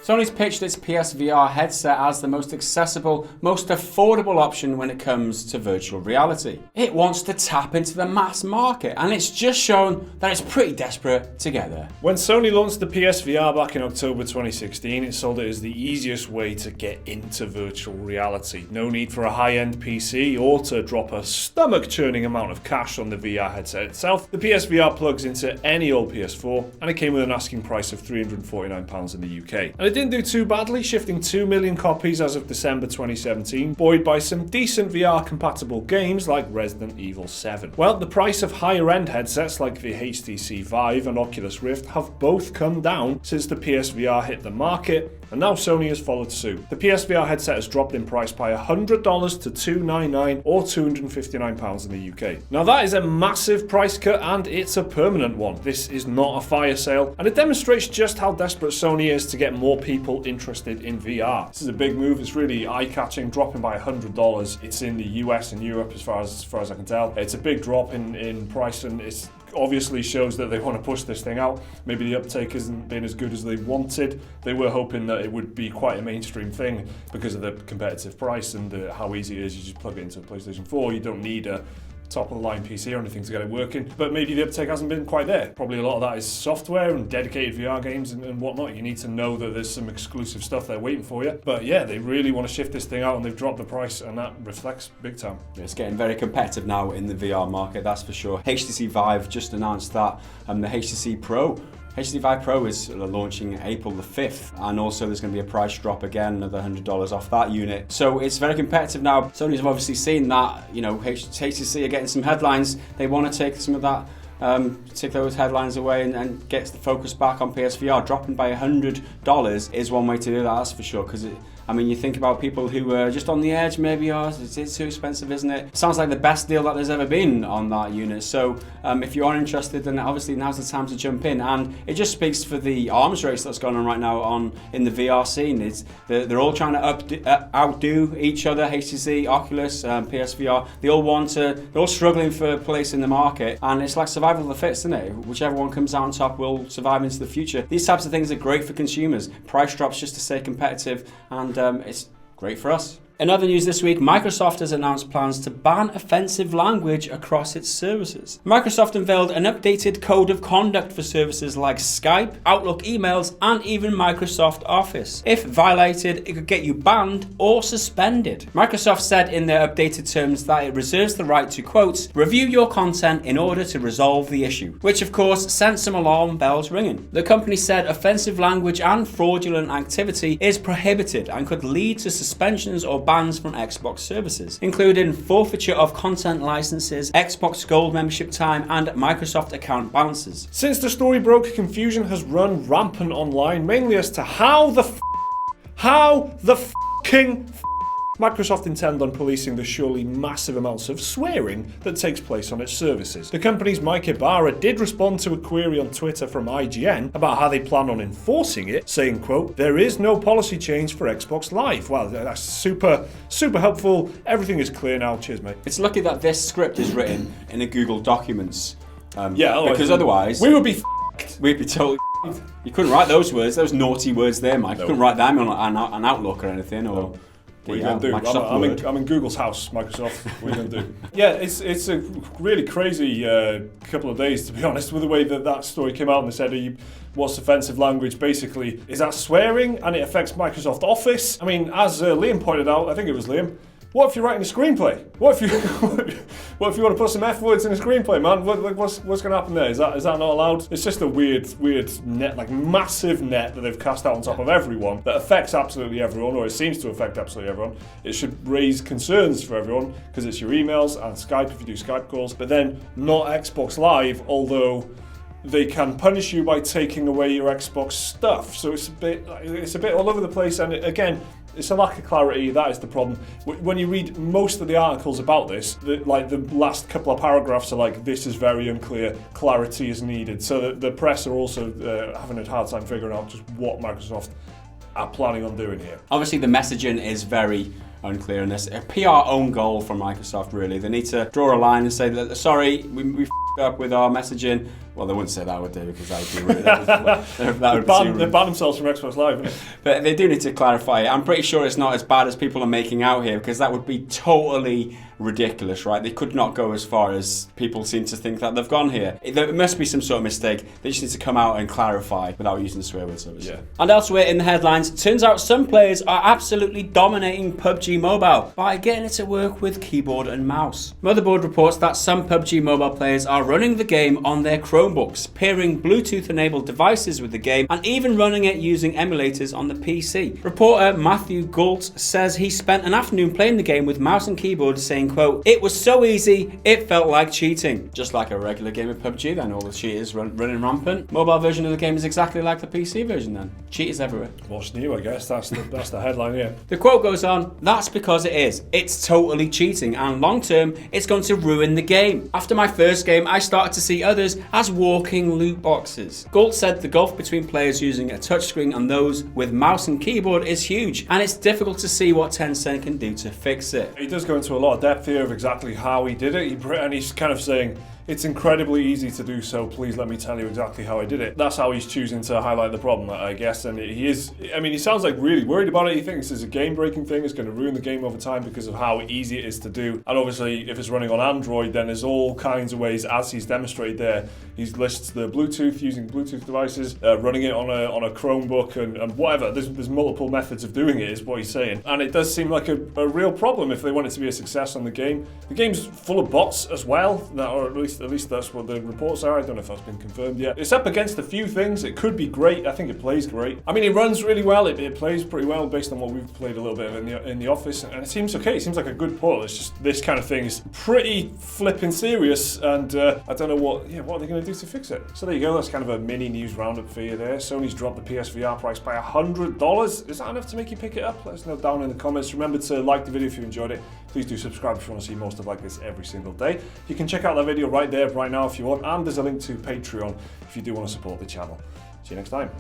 Sony's pitched its PSVR headset as the most accessible, most affordable option when it comes to virtual reality. It wants to tap into the mass market, and it's just shown that it's pretty desperate to get there. When Sony launched the PSVR back in October 2016, it sold it as the easiest way to get into virtual reality. No need for a high-end PC or to drop a stomach-churning amount of cash on the VR headset itself. The PSVR plugs into any old PS4, and it came with an asking price of £349 in the UK. And it didn't do too badly, shifting 2 million copies as of December 2017, buoyed by some decent VR-compatible games like Resident Evil 7. Well, the price of higher-end headsets like the HTC Vive and Oculus Rift have both come down since the PSVR hit the market, and now Sony has followed suit. The PSVR headset has dropped in price by $100 to $299 or £259 in the UK. Now that is a massive price cut, and it's a permanent one. This is not a fire sale, and it demonstrates just how desperate Sony is to get more people interested in VR. This is a big move. It's really eye-catching, dropping by $100. It's in the US and Europe as far as I can tell. It's a big drop in price, and it's obviously shows that they want to push this thing out. Maybe the uptake hasn't been as good as they wanted. They were hoping that it would be quite a mainstream thing because of the competitive price and how easy it is. You just plug it into a PlayStation 4. You don't need a top-of-the-line PC or anything to get it working, but maybe the uptake hasn't been quite there. Probably a lot of that is software and dedicated VR games and whatnot. You need to know that there's some exclusive stuff there waiting for you. But yeah, they really want to shift this thing out, and they've dropped the price, and that reflects big time. It's getting very competitive now in the VR market, that's for sure. HTC Vive just announced that, and the HTC Vive Pro is launching April the 5th, and also there's going to be a price drop again, another $100 off that unit. So it's very competitive now. Sony's obviously seen that, HTC are getting some headlines. They want to take some of that, take those headlines away and get the focus back on PSVR. Dropping by $100 is one way to do that, that's for sure, because you think about people who are just on the edge, maybe, it's too expensive, isn't it? Sounds like the best deal that there's ever been on that unit. So if you are interested, then obviously now's the time to jump in. And it just speaks for the arms race that's going on right now in the VR scene. They're all trying to outdo each other, HTC, Oculus, PSVR. They're all struggling for a place in the market. And it's like survival of the fittest, isn't it? Whichever one comes out on top will survive into the future. These types of things are great for consumers. Price drops just to stay competitive, and it's great for us. In other news this week, Microsoft has announced plans to ban offensive language across its services. Microsoft unveiled an updated code of conduct for services like Skype, Outlook emails, and even Microsoft Office. If violated, it could get you banned or suspended. Microsoft said in their updated terms that it reserves the right to, quote, review your content in order to resolve the issue, which of course sent some alarm bells ringing. The company said offensive language and fraudulent activity is prohibited and could lead to suspensions or bans from Xbox services, including forfeiture of content licenses, Xbox Gold membership time, and Microsoft account balances. Since the story broke, confusion has run rampant online, mainly as to how the Microsoft intend on policing the surely massive amounts of swearing that takes place on its services. The company's Mike Ibarra did respond to a query on Twitter from IGN about how they plan on enforcing it, saying, quote, there is no policy change for Xbox Live. Wow, that's super helpful. Everything is clear now. Cheers, mate. It's lucky that this script is written in a Google Documents. Because otherwise we would be we'd be totally You couldn't write those words, those naughty words there, Mike. No. You couldn't write them on an Outlook or anything, or... No. What are you going to do? I'm in Google's house, Microsoft. What are you going to do? Yeah, it's a really crazy couple of days, to be honest, with the way that story came out and they said, what's offensive language? Basically, is that swearing and it affects Microsoft Office? I mean, as Liam pointed out, I think it was Liam, what if you're writing a screenplay? What if you want to put some F words in a screenplay, man? What's going to happen there? Is that not allowed? It's just a weird net, like massive net that they've cast out on top of everyone that affects absolutely everyone, or it seems to affect absolutely everyone. It should raise concerns for everyone because it's your emails and Skype if you do Skype calls, but then not Xbox Live, although they can punish you by taking away your Xbox stuff. So it's a bit all over the place, and again, it's a lack of clarity. That is the problem. When you read most of the articles about this, the last couple of paragraphs are like, this is very unclear, clarity is needed. So the press are also having a hard time figuring out just what Microsoft are planning on doing here. Obviously the messaging is very unclear in this. A PR own goal from Microsoft, really. They need to draw a line and say that, sorry, we up with our messaging. Well, they wouldn't say that, would they? Because that would be weird. They banned themselves from Xbox Live, isn't it? But they do need to clarify it. I'm pretty sure it's not as bad as people are making out here, because that would be totally ridiculous, right? They could not go as far as people seem to think that they've gone here. There must be some sort of mistake. They just need to come out and clarify without using swear words, obviously. Yeah. And elsewhere in the headlines, it turns out some players are absolutely dominating PUBG Mobile by getting it to work with keyboard and mouse. Motherboard reports that some PUBG Mobile players are running the game on their Chromebooks, pairing Bluetooth-enabled devices with the game, and even running it using emulators on the PC. Reporter Matthew Galt says he spent an afternoon playing the game with mouse and keyboard, saying, quote, "It was so easy, it felt like cheating." Just like a regular game of PUBG then, all the cheaters running rampant. Mobile version of the game is exactly like the PC version then. Cheaters everywhere. What's new, I guess. That's the headline here. The quote goes on, "That's because it is. It's totally cheating, and long term, it's going to ruin the game. After my first game, I started to see others as walking loot boxes." Galt said the gulf between players using a touchscreen and those with mouse and keyboard is huge, and it's difficult to see what Tencent can do to fix it. He does go into a lot of depth here of exactly how he did it, and he's kind of saying, it's incredibly easy to do so, please let me tell you exactly how I did it. That's how he's choosing to highlight the problem, I guess, and he is, I mean, he sounds like really worried about it. He thinks it's a game-breaking thing, it's going to ruin the game over time because of how easy it is to do. And obviously, if it's running on Android, then there's all kinds of ways, as he's demonstrated there. He lists the Bluetooth, using Bluetooth devices, running it on a Chromebook, and whatever. There's multiple methods of doing it, is what he's saying. And it does seem like a real problem if they want it to be a success on the game. The game's full of bots as well, or at least that's what the reports are. I don't know if that's been confirmed yet. It's up against a few things. It could be great. I think it plays great. I mean, it runs really well. It plays pretty well based on what we've played a little bit of in the office, and it seems okay. It seems like a good port. It's just this kind of thing is pretty flipping serious, and I don't know what are they going to do to fix it. So there you go. That's kind of a mini news roundup for you there. Sony's dropped the PSVR price by $100. Is that enough to make you pick it up? Let us know down in the comments. Remember to like the video if you enjoyed it. Please do subscribe if you want to see more stuff like this every single day. You can check out that video right now if you want, and there's a link to Patreon if you do want to support the channel. See you next time.